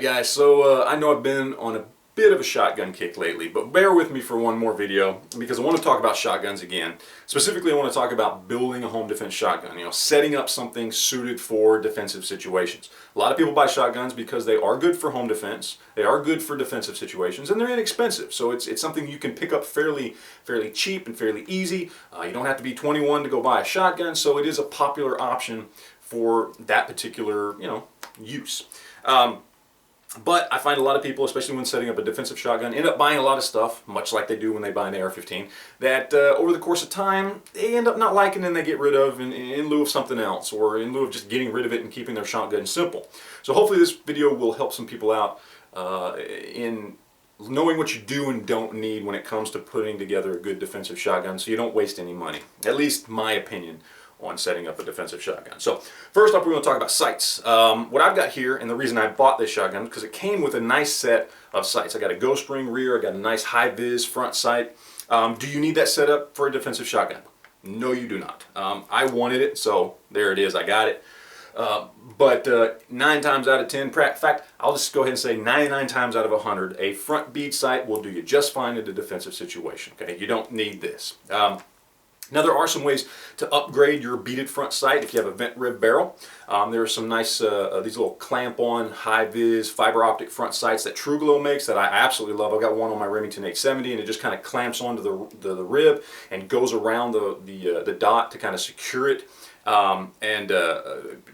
Alright guys, so I know I've been on a bit of a shotgun kick lately, but bear with me for one more video because I want to talk about shotguns again. Specifically, I want to talk about building a home defense shotgun, setting up something suited for defensive situations. A lot of people buy shotguns because they are good for home defense, they are good for defensive situations, and they're inexpensive. So it's something you can pick up fairly cheap and fairly easy. You don't have to be 21 to go buy a shotgun, so it is a popular option for that particular, use. But I find a lot of people, especially when setting up a defensive shotgun, end up buying a lot of stuff, much like they do when they buy an AR-15, that over the course of time, they end up not liking and they get rid of in lieu of something else, or in lieu of just getting rid of it and keeping their shotgun simple. So hopefully this video will help some people out in knowing what you do and don't need when it comes to putting together a good defensive shotgun so you don't waste any money. At least my opinion on setting up a defensive shotgun. So first up, we're going to talk about sights. What I've got here, and the reason I bought this shotgun, because it came with a nice set of sights. I got a ghost ring rear, I got a nice high-vis front sight. Do you need that setup for a defensive shotgun? No, you do not. I wanted it, so there it is, I got it. But 9 times out of 10, in fact, I'll just go ahead and say 99 times out of 100, a front bead sight will do you just fine in a defensive situation. Okay, you don't need this. Now there are some ways to upgrade your beaded front sight if you have a vent rib barrel. There are some nice, these little clamp-on, high-vis, fiber optic front sights that TrueGlow makes that I absolutely love. I've got one on my Remington 870 and it just kind of clamps onto the rib and goes around the dot to kind of secure it.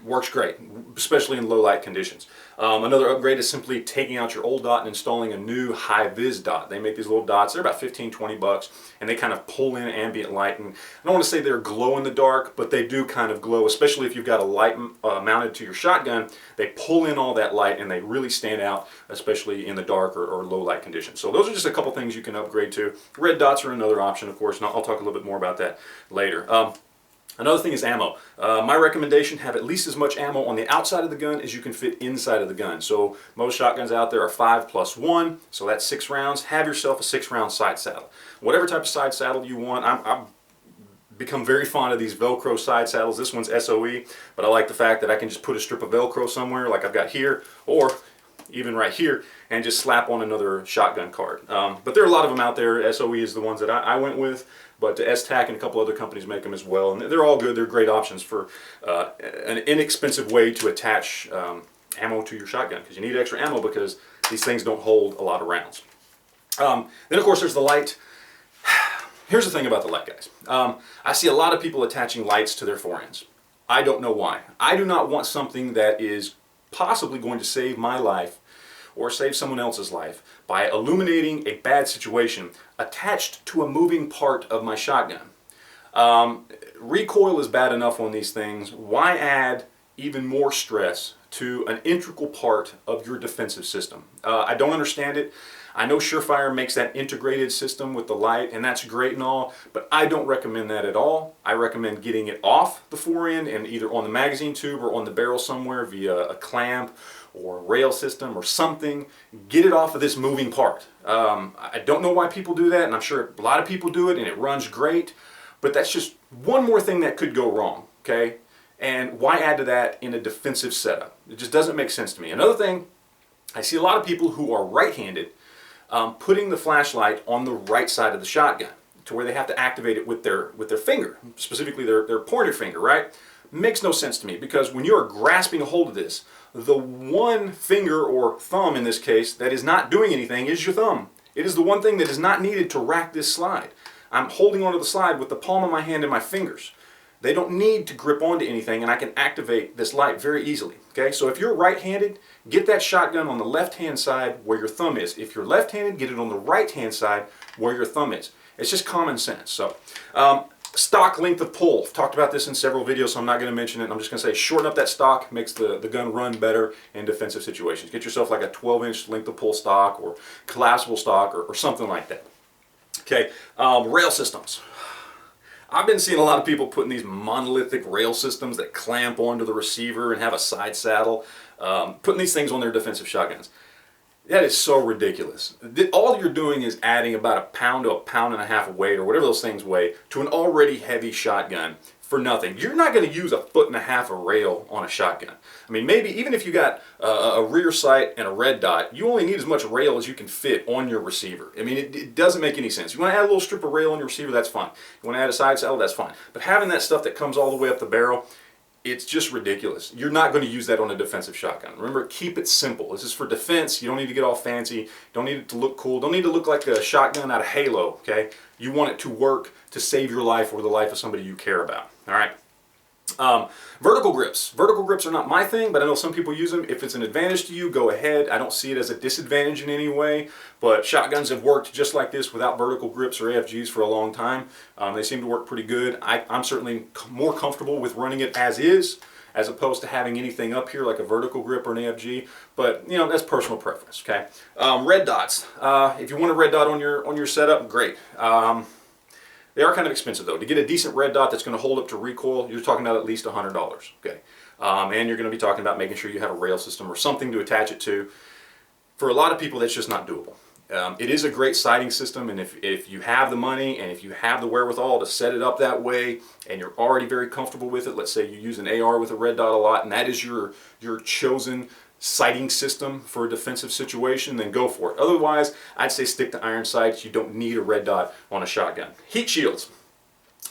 Works great, especially in low light conditions. Another upgrade is simply taking out your old dot and installing a new high-vis dot. They make these little dots, they're about 15-20 bucks, and they kind of pull in ambient light. And I don't want to say they're glow in the dark, but they do kind of glow, especially if you've got a light mounted to your shotgun. They pull in all that light and they really stand out, especially in the dark or low light conditions. So those are just a couple things you can upgrade to. Red dots are another option, of course, and I'll talk a little bit more about that later. Another thing is ammo. My recommendation, have at least as much ammo on the outside of the gun as you can fit inside of the gun. So most shotguns out there are 5+1, so that's 6 rounds. Have yourself a 6-round side saddle. Whatever type of side saddle you want. I've become very fond of these Velcro side saddles. This one's SOE, but I like the fact that I can just put a strip of Velcro somewhere like I've got here, or even right here, and just slap on another shotgun card. But there are a lot of them out there. SOE is the ones that I went with, but S-Tac and a couple other companies make them as well, and they're all good. They're great options for an inexpensive way to attach ammo to your shotgun, because you need extra ammo because these things don't hold a lot of rounds. Then of course there's the light. Here's the thing about the light, guys. I see a lot of people attaching lights to their forends. I don't know why. I do not want something that is possibly going to save my life or save someone else's life by illuminating a bad situation attached to a moving part of my shotgun. Recoil is bad enough on these things. Why add even more stress to an integral part of your defensive system? I don't understand it. I know Surefire makes that integrated system with the light, and that's great and all, but I don't recommend that at all. I recommend getting it off the forend and either on the magazine tube or on the barrel somewhere via a clamp or a rail system or something. Get it off of this moving part. I don't know why people do that, and I'm sure a lot of people do it and it runs great, but that's just one more thing that could go wrong, okay? And why add to that in a defensive setup? It just doesn't make sense to me. Another thing, I see a lot of people who are right-handed putting the flashlight on the right side of the shotgun to where they have to activate it with their finger, specifically their pointer finger, right? Makes no sense to me, because when you are grasping a hold of this, the one finger, or thumb in this case, that is not doing anything is your thumb. It is the one thing that is not needed to rack this slide. I'm holding onto the slide with the palm of my hand and my fingers. They don't need to grip onto anything, and I can activate this light very easily. Okay, so if you're right-handed, get that shotgun on the left-hand side where your thumb is. If you're left-handed, get it on the right-hand side where your thumb is. It's just common sense. So, stock length of pull. I've talked about this in several videos, so I'm not going to mention it. I'm just going to say shorten up that stock, makes the gun run better in defensive situations. Get yourself like a 12-inch length of pull stock or collapsible stock or something like that. Okay, rail systems. I've been seeing a lot of people putting these monolithic rail systems that clamp onto the receiver and have a side saddle, putting these things on their defensive shotguns. That is so ridiculous. All you're doing is adding about 1 pound to 1.5 pounds of weight, or whatever those things weigh, to an already heavy shotgun, for nothing. You're not going to use 1.5 foot of rail on a shotgun. I mean, maybe even if you got a rear sight and a red dot, you only need as much rail as you can fit on your receiver. I mean, it doesn't make any sense. You want to add a little strip of rail on your receiver, that's fine. You want to add a side saddle, that's fine. But having that stuff that comes all the way up the barrel, it's just ridiculous. You're not going to use that on a defensive shotgun. Remember, keep it simple. This is for defense. You don't need to get all fancy. Don't need it to look cool. Don't need to look like a shotgun out of Halo, okay? You want it to work to save your life or the life of somebody you care about, all right? Vertical grips. Vertical grips are not my thing, but I know some people use them. If it's an advantage to you, go ahead. I don't see it as a disadvantage in any way, but shotguns have worked just like this without vertical grips or AFGs for a long time. They seem to work pretty good. I'm certainly more comfortable with running it as opposed to having anything up here like a vertical grip or an AFG, but you know, that's personal preference, okay? Red dots. If you want a red dot on your setup, great. They are kind of expensive though. To get a decent red dot that's going to hold up to recoil, you're talking about at least $100, okay? And you're going to be talking about making sure you have a rail system or something to attach it to. For a lot of people, that's just not doable. It is a great sighting system, and if you have the money and if you have the wherewithal to set it up that way and you're already very comfortable with it, let's say you use an AR with a red dot a lot and that is your chosen sighting system for a defensive situation, then go for it. Otherwise, I'd say stick to iron sights. You don't need a red dot on a shotgun. Heat shields.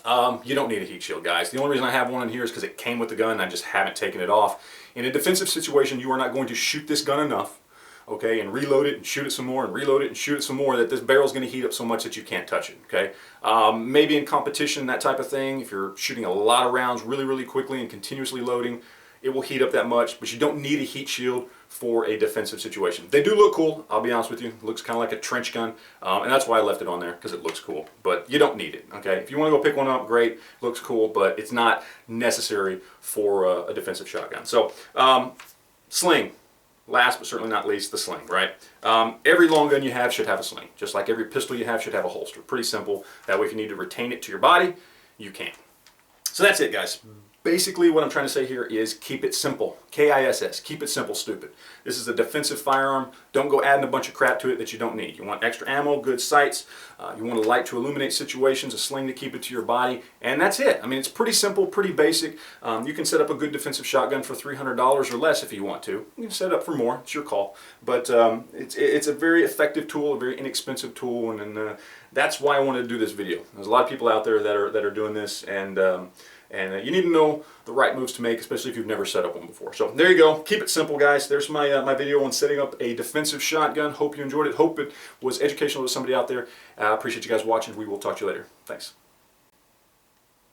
You don't need a heat shield, guys. The only reason I have one in here is because it came with the gun and I just haven't taken it off. In a defensive situation, you are not going to shoot this gun enough, okay, and reload it and shoot it some more and reload it and shoot it some more that this barrel's going to heat up so much that you can't touch it, okay? Maybe in competition, that type of thing, if you're shooting a lot of rounds really, really quickly and continuously loading, it will heat up that much, but you don't need a heat shield for a defensive situation. They do look cool, I'll be honest with you. It looks kind of like a trench gun, and that's why I left it on there, because it looks cool. But you don't need it, okay? If you want to go pick one up, great, looks cool, but it's not necessary for a defensive shotgun. So, sling. Last but certainly not least, the sling, right? Every long gun you have should have a sling, just like every pistol you have should have a holster. Pretty simple. That way if you need to retain it to your body, you can. So that's it, guys. Basically, what I'm trying to say here is keep it simple. K-I-S-S. Keep it simple, stupid. This is a defensive firearm. Don't go adding a bunch of crap to it that you don't need. You want extra ammo, good sights. You want a light to illuminate situations, a sling to keep it to your body, and that's it. I mean, it's pretty simple, pretty basic. You can set up a good defensive shotgun for $300 or less if you want to. You can set up for more. It's your call. But it's a very effective tool, a very inexpensive tool, and that's why I wanted to do this video. There's a lot of people out there that are doing this, and you need to know the right moves to make, especially if you've never set up one before. So there you go. Keep it simple, guys. There's my my video on setting up a defensive shotgun. Hope you enjoyed it. Hope it was educational to somebody out there. I appreciate you guys watching. We will talk to you later. Thanks.